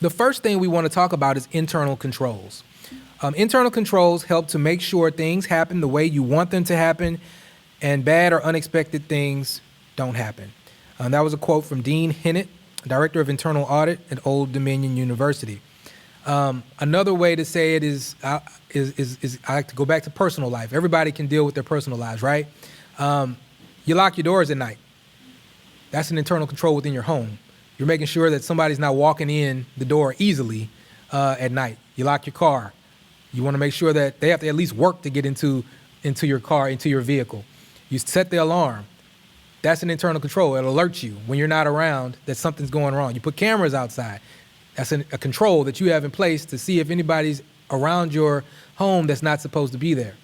The first thing we want to talk about is internal controls. Internal controls help to make sure things happen the way you want them to happen, and bad or unexpected things don't happen. That was a quote from Dean Hennett, Director of Internal Audit at Old Dominion University. Another way to say it is I like to go back to personal life. Everybody can deal with their personal lives, right? You lock your doors at night. That's an internal control within your home. You're making sure that somebody's not walking in the door easily at night. You lock your car. You want to make sure that they have to at least work to get into your car, into your vehicle. You set the alarm. That's an internal control. It alerts you when you're not around that something's going wrong. You put cameras outside. That's a control that you have in place to see if anybody's around your home that's not supposed to be there.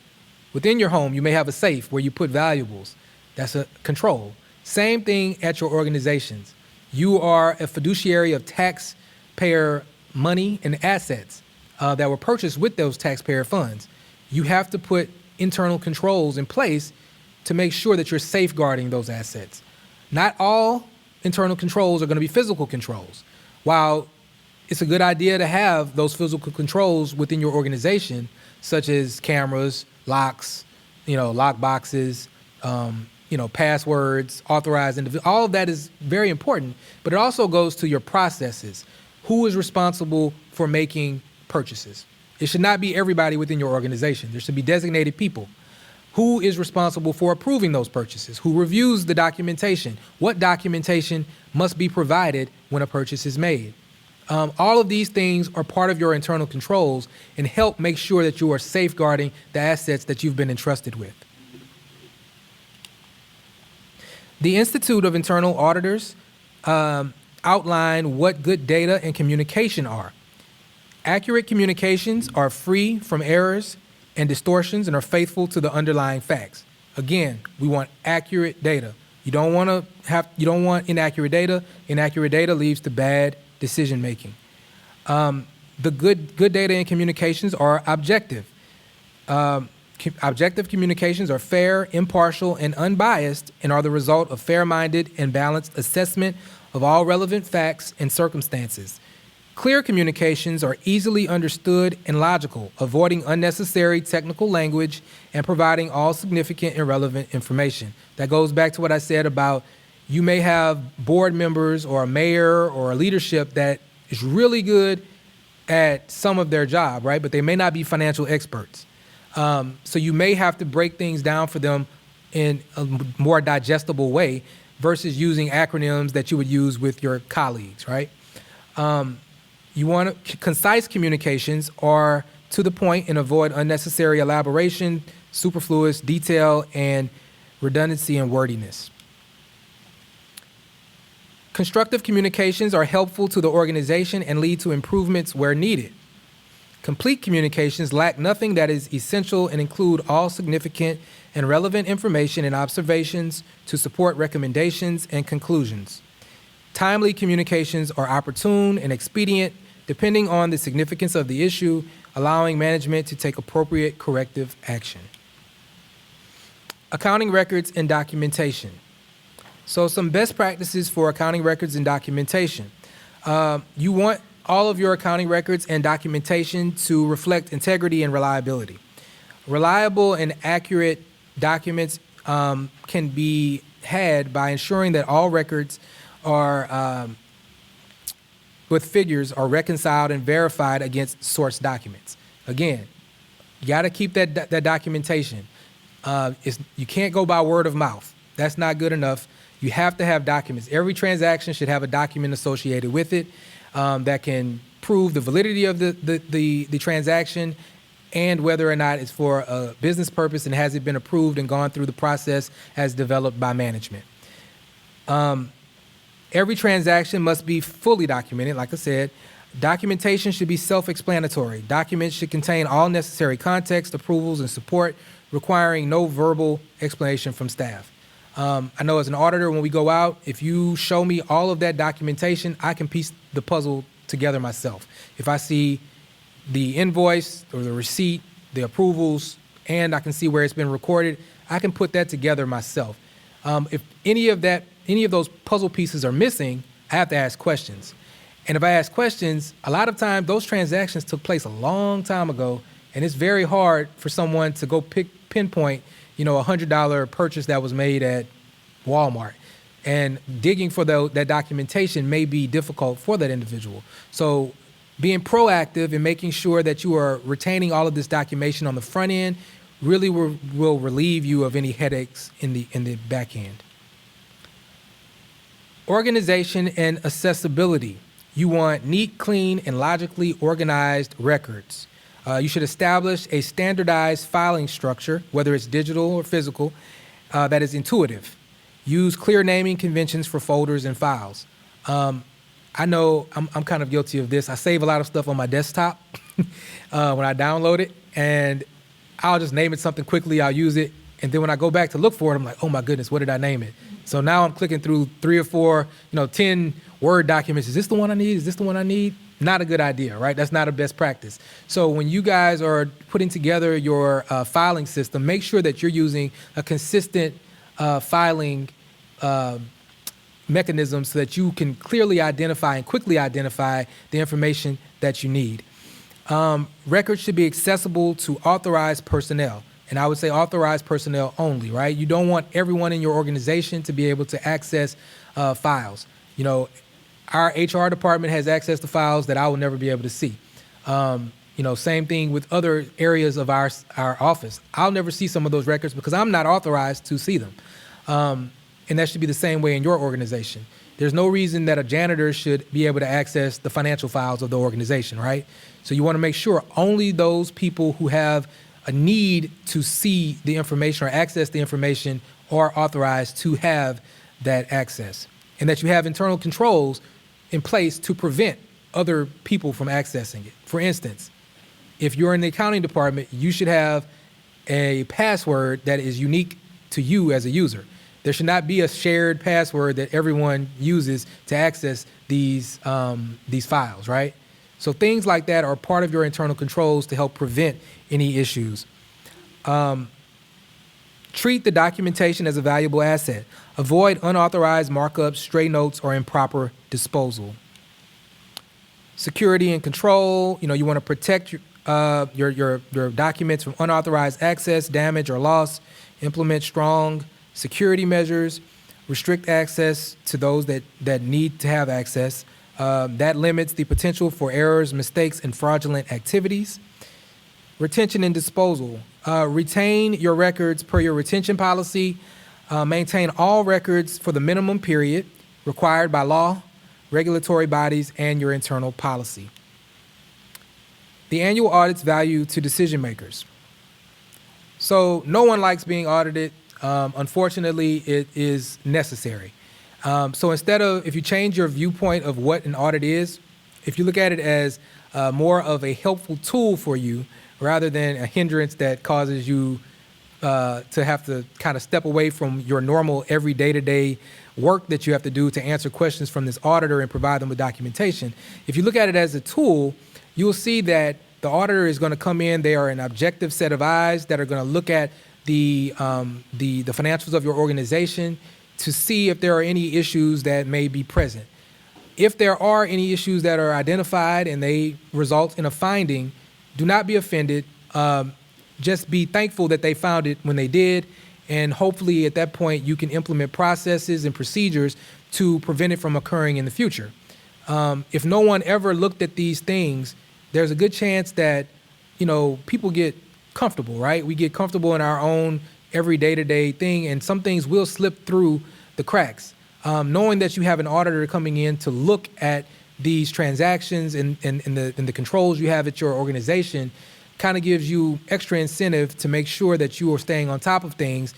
Within your home, you may have a safe where you put valuables. That's a control. Same thing at your organizations. You are a fiduciary of taxpayer money and assets that were purchased with those taxpayer funds. You have to put internal controls in place to make sure that you're safeguarding those assets. Not all internal controls are going to be physical controls. While it's a good idea to have those physical controls within your organization, such as cameras, locks, lock boxes, passwords, authorized individuals. All of that is very important, but it also goes to your processes. Who is responsible for making purchases? It should not be everybody within your organization. There should be designated people. Who is responsible for approving those purchases? Who reviews the documentation? What documentation must be provided when a purchase is made? All of these things are part of your internal controls and help make sure that you are safeguarding the assets that you've been entrusted with. The Institute of Internal Auditors outline what good data and communication are. Accurate communications are free from errors and distortions and are faithful to the underlying facts. Again, we want accurate data. You don't want inaccurate data. Inaccurate data leads to bad decision making. The good data and communications are objective. Objective communications are fair, impartial, and unbiased, and are the result of fair-minded and balanced assessment of all relevant facts and circumstances. Clear communications are easily understood and logical, avoiding unnecessary technical language and providing all significant and relevant information. That goes back to what I said about you may have board members or a mayor or a leadership that is really good at some of their job, right? But they may not be financial experts. So you may have to break things down for them in a more digestible way versus using acronyms that you would use with your colleagues, right? Concise communications are to the point and avoid unnecessary elaboration, superfluous detail, and redundancy and wordiness. Constructive communications are helpful to the organization and lead to improvements where needed. Complete communications lack nothing that is essential and include all significant and relevant information and observations to support recommendations and conclusions. Timely communications are opportune and expedient, depending on the significance of the issue, allowing management to take appropriate corrective action. Accounting records and documentation. So some best practices for accounting records and documentation. You want all of your accounting records and documentation to reflect integrity and reliability. Reliable and accurate documents can be had by ensuring that all records are with figures are reconciled and verified against source documents. Again, you got to keep that documentation. You can't go by word of mouth. That's not good enough. You have to have documents. Every transaction should have a document associated with it that can prove the validity of the transaction and whether or not it's for a business purpose and has it been approved and gone through the process as developed by management. Every transaction must be fully documented, like I said. Documentation should be self-explanatory. Documents should contain all necessary context, approvals, and support, requiring no verbal explanation from staff. I know as an auditor, when we go out, if you show me all of that documentation, I can piece the puzzle together myself. If I see the invoice or the receipt, the approvals, and I can see where it's been recorded, I can put that together myself. If any of those puzzle pieces are missing, I have to ask questions. And if I ask questions, a lot of times those transactions took place a long time ago And it's very hard for someone to go pinpoint, a $100 purchase that was made at Walmart. And digging for that documentation may be difficult for that individual. So being proactive and making sure that you are retaining all of this documentation on the front end really will relieve you of any headaches in the back end. Organization and accessibility. You want neat, clean, and logically organized records. You should establish a standardized filing structure, whether it's digital or physical, that is intuitive. Use clear naming conventions for folders and files. I know I'm kind of guilty of this. I save a lot of stuff on my desktop when I download it, and I'll just name it something quickly. I'll use it, and then when I go back to look for it, I'm like, oh my goodness, what did I name it? So now I'm clicking through 3 or 4, 10 Word documents. Is this the one I need? Is this the one I need? Not a good idea, right? That's not a best practice. So when you guys are putting together your filing system, make sure that you're using a consistent filing mechanism so that you can clearly identify and quickly identify the information that you need. Records should be accessible to authorized personnel. And I would say authorized personnel only, right? You don't want everyone in your organization to be able to access files. Our HR department has access to files that I will never be able to see. Same thing with other areas of our office. I'll never see some of those records because I'm not authorized to see them. And that should be the same way in your organization. There's no reason that a janitor should be able to access the financial files of the organization, right? So you want to make sure only those people who have a need to see the information or access the information are authorized to have that access. And that you have internal controls in place to prevent other people from accessing it. For instance, if you're in the accounting department, you should have a password that is unique to you as a user. There should not be a shared password that everyone uses to access these files, right? So things like that are part of your internal controls to help prevent any issues. Treat the documentation as a valuable asset. Avoid unauthorized markups, stray notes, or improper disposal. Security and control. You want to protect your documents from unauthorized access, damage, or loss. Implement strong security measures. Restrict access to those that need to have access. That limits the potential for errors, mistakes, and fraudulent activities. Retention and disposal. Retain your records per your retention policy. Maintain all records for the minimum period required by law, regulatory bodies, and your internal policy. The annual audit's value to decision makers. So no one likes being audited. Unfortunately, it is necessary. So if you change your viewpoint of what an audit is, if you look at it as more of a helpful tool for you rather than a hindrance that causes you to have to kind of step away from your normal every day-to-day work that you have to do to answer questions from this auditor and provide them with documentation. If you look at it as a tool, you'll see that the auditor is going to come in. They are an objective set of eyes that are going to look at the financials of your organization to see if there are any issues that may be present. If there are any issues that are identified and they result in a finding, do not be offended. Just be thankful that they found it when they did, and hopefully at that point you can implement processes and procedures to prevent it from occurring in the future. If no one ever looked at these things, there's a good chance that people get comfortable, right? We get comfortable in our own every day-to-day thing, and some things will slip through the cracks. Knowing that you have an auditor coming in to look at these transactions and the controls you have at your organization kind of gives you extra incentive to make sure that you are staying on top of things,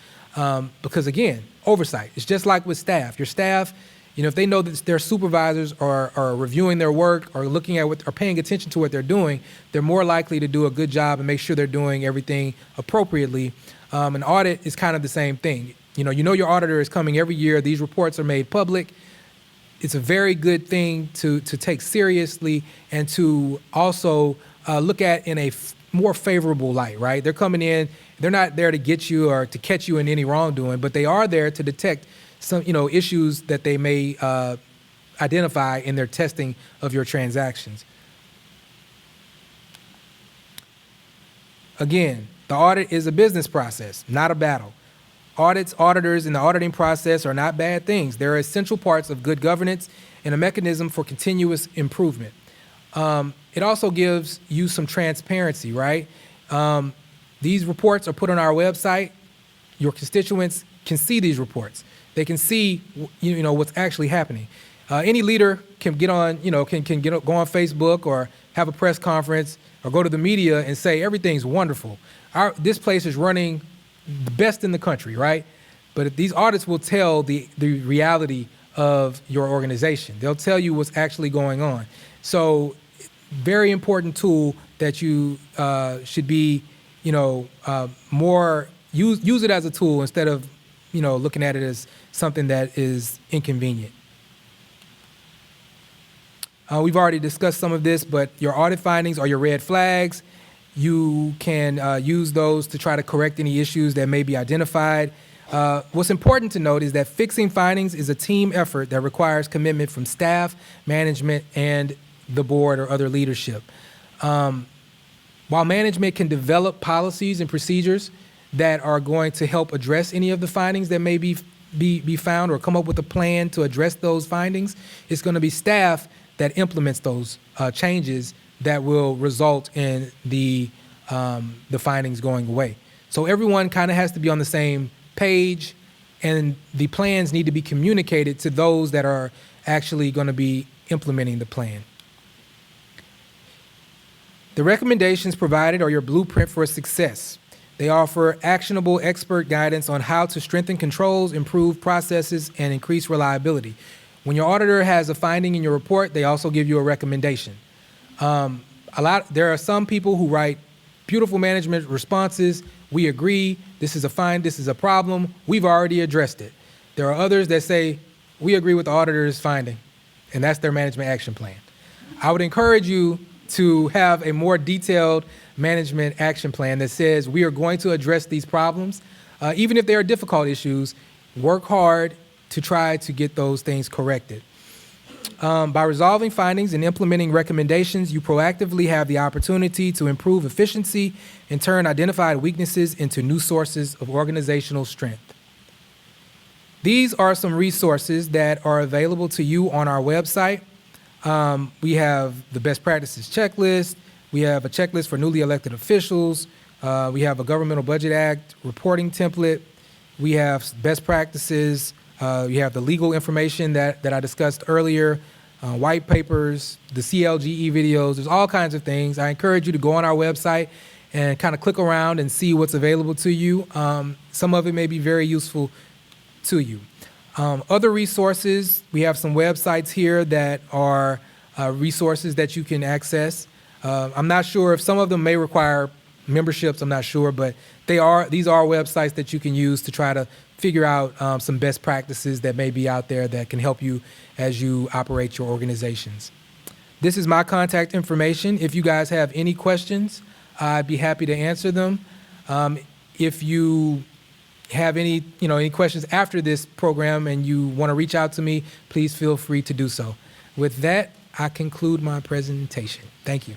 because again, oversight. It's just like with staff. Your staff, if they know that their supervisors are reviewing their work or looking at or paying attention to what they're doing, they're more likely to do a good job and make sure they're doing everything appropriately. An audit is kind of the same thing. Your auditor is coming every year. These reports are made public. It's a very good thing to take seriously and to also look at in a more favorable light, right? They're coming in. They're not there to get you or to catch you in any wrongdoing, but they are there to detect some, issues that they may identify in their testing of your transactions. Again, the audit is a business process, not a battle. Audits, auditors, and the auditing process are not bad things. They're essential parts of good governance and a mechanism for continuous improvement. It also gives you some transparency, right? These reports are put on our website. Your constituents can see these reports. They can see, what's actually happening. Any leader can get on, go on Facebook or have a press conference or go to the media and say everything's wonderful. This place is running the best in the country, right? But these audits will tell the reality of your organization. They'll tell you what's actually going on. So, very important tool that you should be, more use it as a tool instead of, looking at it as something that is inconvenient. We've already discussed some of this, but your audit findings are your red flags. You can use those to try to correct any issues that may be identified. What's important to note is that fixing findings is a team effort that requires commitment from staff, management, and the board or other leadership. While management can develop policies and procedures that are going to help address any of the findings that may be found or come up with a plan to address those findings, it's going to be staff that implements those changes that will result in the findings going away. So everyone kind of has to be on the same page, and the plans need to be communicated to those that are actually going to be implementing the plan. The recommendations provided are your blueprint for success. They offer actionable expert guidance on how to strengthen controls, improve processes, and increase reliability. When your auditor has a finding in your report, they also give you a recommendation. There are some people who write beautiful management responses. We agree, this is a problem, we've already addressed it. There are others that say, we agree with the auditor's finding, and that's their management action plan. I would encourage you to have a more detailed management action plan that says we are going to address these problems. Even if they are difficult issues, work hard to try to get those things corrected. By resolving findings and implementing recommendations, you proactively have the opportunity to improve efficiency and turn identified weaknesses into new sources of organizational strength. These are some resources that are available to you on our website. We have the best practices checklist. We have a checklist for newly elected officials. We have a Governmental Budget Act reporting template. We have best practices. You have the legal information that I discussed earlier, white papers, the CLGE videos. There's all kinds of things. I encourage you to go on our website and kind of click around and see what's available to you. Some of it may be very useful to you. Other resources, we have some websites here that are resources that you can access. I'm not sure if some of them may require memberships, I'm not sure, but these are websites that you can use to try to figure out some best practices that may be out there that can help you as you operate your organizations. This is my contact information. If you guys have any questions, I'd be happy to answer them. If you have any questions after this program and you want to reach out to me, please feel free to do so. With that, I conclude my presentation. Thank you.